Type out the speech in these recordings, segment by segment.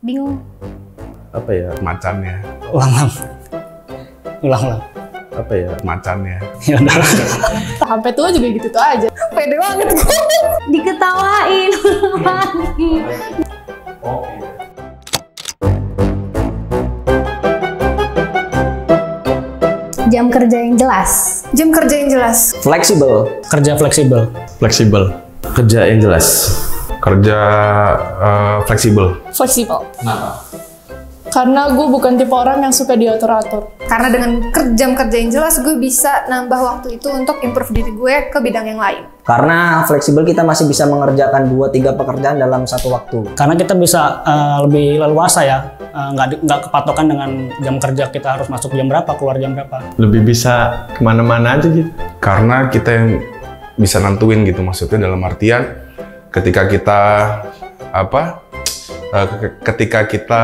Bingung. Apa ya? Macannya. Ulang. Apa ya? Macannya. Ya udah. Sampai tua juga gitu tuh aja. Pede banget gue. Diketawain lagi. Jam kerja yang jelas. Jam kerja yang jelas. Fleksibel. Kerja fleksibel. Fleksibel. Kerja yang jelas. Kerja fleksibel. Fleksibel. Kenapa? Karena gue bukan tipe orang yang suka diatur-atur. Karena dengan jam kerja yang jelas, gue bisa nambah waktu itu untuk improve diri gue ke bidang yang lain. Karena fleksibel kita masih bisa mengerjakan 2-3 pekerjaan dalam satu waktu. Karena kita bisa lebih leluasa ya, nggak kepatokan dengan jam kerja kita harus masuk jam berapa, keluar jam berapa. Lebih bisa kemana-mana aja gitu. Karena kita yang bisa nentuin gitu, maksudnya dalam artian ketika kita ketika kita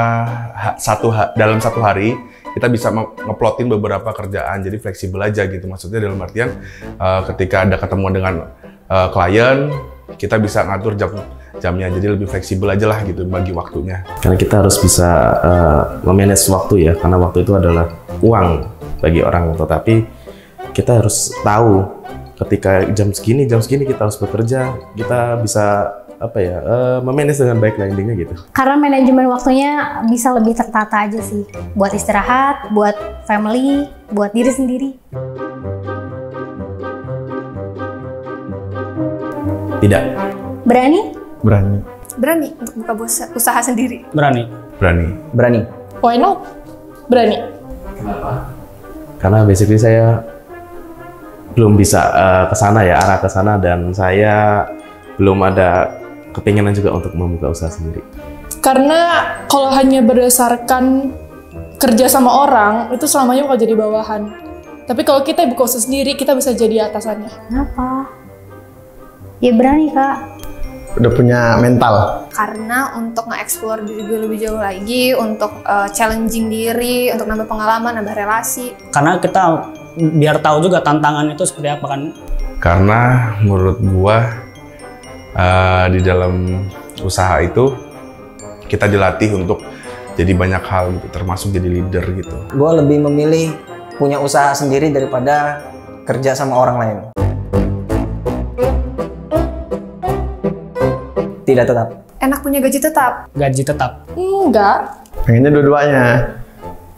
dalam satu hari kita bisa ngeplotin beberapa kerjaan, jadi fleksibel aja gitu, maksudnya dalam artian ketika ada ketemu dengan klien kita bisa ngatur jamnya, jadi lebih fleksibel aja lah gitu bagi waktunya. Karena kita harus bisa memanage waktu ya, karena waktu itu adalah uang bagi orang, tetapi kita harus tahu ketika jam segini kita harus bekerja, kita bisa memanage dengan baik lah intinya gitu. Karena manajemen waktunya bisa lebih tertata aja sih. Buat istirahat, buat family, buat diri sendiri. Tidak. Berani? Berani. Berani untuk buka usaha sendiri. Berani. Why not? Berani. Karena basically saya belum bisa arah ke sana dan saya belum ada kepinginan juga untuk membuka usaha sendiri. Karena kalau hanya berdasarkan kerja sama orang, itu selamanya bakal jadi bawahan. Tapi kalau kita buka usaha sendiri, kita bisa jadi atasannya. Kenapa? Ya berani, Kak. Udah punya mental. Karena untuk nge-explore diri gue lebih jauh lagi, untuk challenging diri, untuk nambah pengalaman, nambah relasi. Karena kita biar tahu juga tantangan itu seperti apa kan. Karena menurut gua di dalam usaha itu kita dilatih untuk jadi banyak hal gitu, termasuk jadi leader gitu. Gue lebih memilih punya usaha sendiri daripada kerja sama orang lain. Tidak tetap. Enak punya gaji tetap. Gaji tetap. Enggak. Pengennya dua-duanya.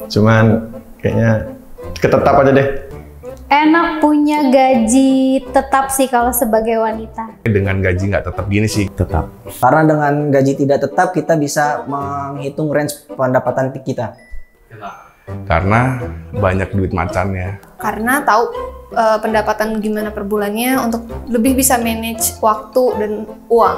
Cuman kayaknya ketetap aja deh. Enak punya gaji tetap sih kalau sebagai wanita. Dengan gaji nggak tetap gini sih. Tetap. Karena dengan gaji tidak tetap kita bisa menghitung range pendapatan kita. Karena banyak duit macannya. Karena tahu pendapatan gimana per bulannya untuk lebih bisa manage waktu dan uang.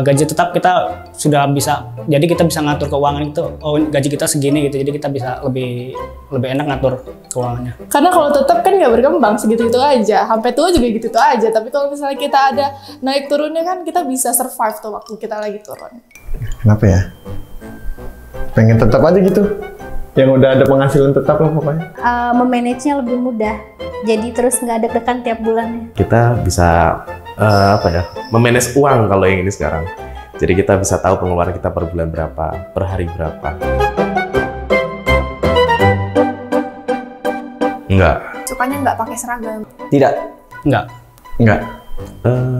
Gaji tetap kita sudah bisa, jadi kita bisa ngatur keuangan itu. Oh, gaji kita segini gitu, jadi kita bisa lebih enak ngatur keuangannya. Karena kalau tetap kan nggak berkembang segitu-gitu aja. Sampai tua juga gitu-gitu aja. Tapi kalau misalnya kita ada naik turunnya kan kita bisa survive tuh waktu kita lagi turun. Kenapa ya? Pengen tetap aja gitu. Yang udah ada penghasilan tetap lah pokoknya. Memanage-nya lebih mudah. Jadi terus nggak deg-degan tiap bulannya. Kita bisa memanage uang kalau yang ini sekarang. Jadi kita bisa tahu pengeluaran kita per bulan berapa, per hari berapa. Enggak. Sukanya nggak pakai seragam. Tidak. Enggak.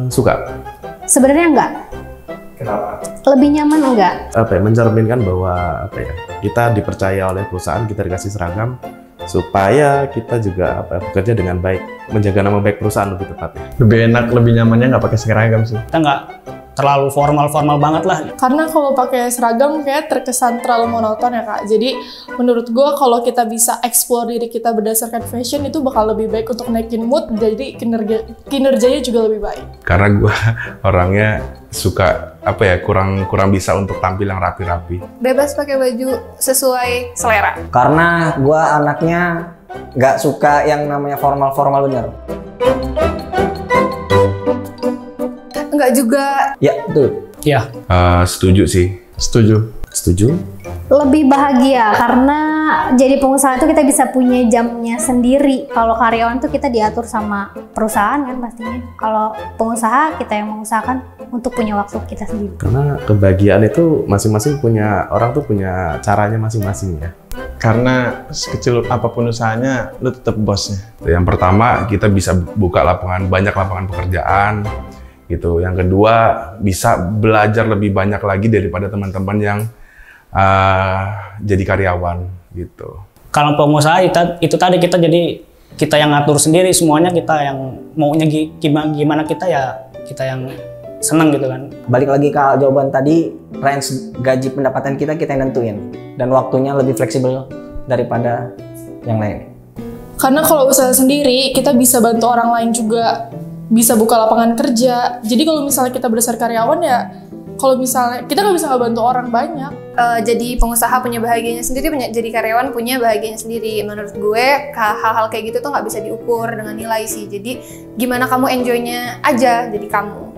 Suka. Sebenarnya enggak. Kenapa? Lebih nyaman enggak? Mencerminkan bahwa kita dipercaya oleh perusahaan, kita dikasih seragam supaya kita juga bekerja dengan baik, menjaga nama baik perusahaan lebih tepatnya. Lebih enak, lebih nyamannya nggak pakai seragam sih. Kita nggak terlalu formal banget lah. Karena kalau pakai seragam kayak terkesan terlalu monoton ya Kak. Jadi menurut gue kalau kita bisa explore diri kita berdasarkan fashion itu bakal lebih baik untuk naikin mood, jadi kinerjanya juga lebih baik. Karena gue orangnya suka kurang bisa untuk tampil yang rapi-rapi. Bebas pakai baju sesuai selera. Karena gue anaknya nggak suka yang namanya formal bener. Enggak juga. Ya betul. Ya. Setuju sih. Setuju. Lebih bahagia karena jadi pengusaha itu kita bisa punya jamnya sendiri. Kalau karyawan tuh kita diatur sama perusahaan kan pastinya. Kalau pengusaha kita yang mengusahakan untuk punya waktu kita sendiri. Karena kebahagiaan itu masing-masing punya orang tuh punya caranya masing-masing ya. Karena sekecil apapun usahanya, lu tetap bosnya. Yang pertama, kita bisa buka banyak lapangan pekerjaan gitu. Yang kedua, bisa belajar lebih banyak lagi daripada teman-teman yang jadi karyawan gitu. Kalau pengusaha itu tadi kita yang ngatur sendiri semuanya, kita yang maunya gimana kita yang senang gitu kan. Balik lagi ke jawaban tadi, range gaji pendapatan kita yang nentuin dan waktunya lebih fleksibel daripada yang lain. Karena kalau usaha sendiri kita bisa bantu orang lain juga, bisa buka lapangan kerja. Jadi kalau misalnya kita berdasar karyawan ya, kalau misalnya kita nggak bisa ngebantu orang banyak. Jadi pengusaha punya bahagianya sendiri, jadi karyawan punya bahagianya sendiri. Menurut gue hal-hal kayak gitu tuh nggak bisa diukur dengan nilai sih. Jadi gimana kamu enjoy-nya aja jadi kamu.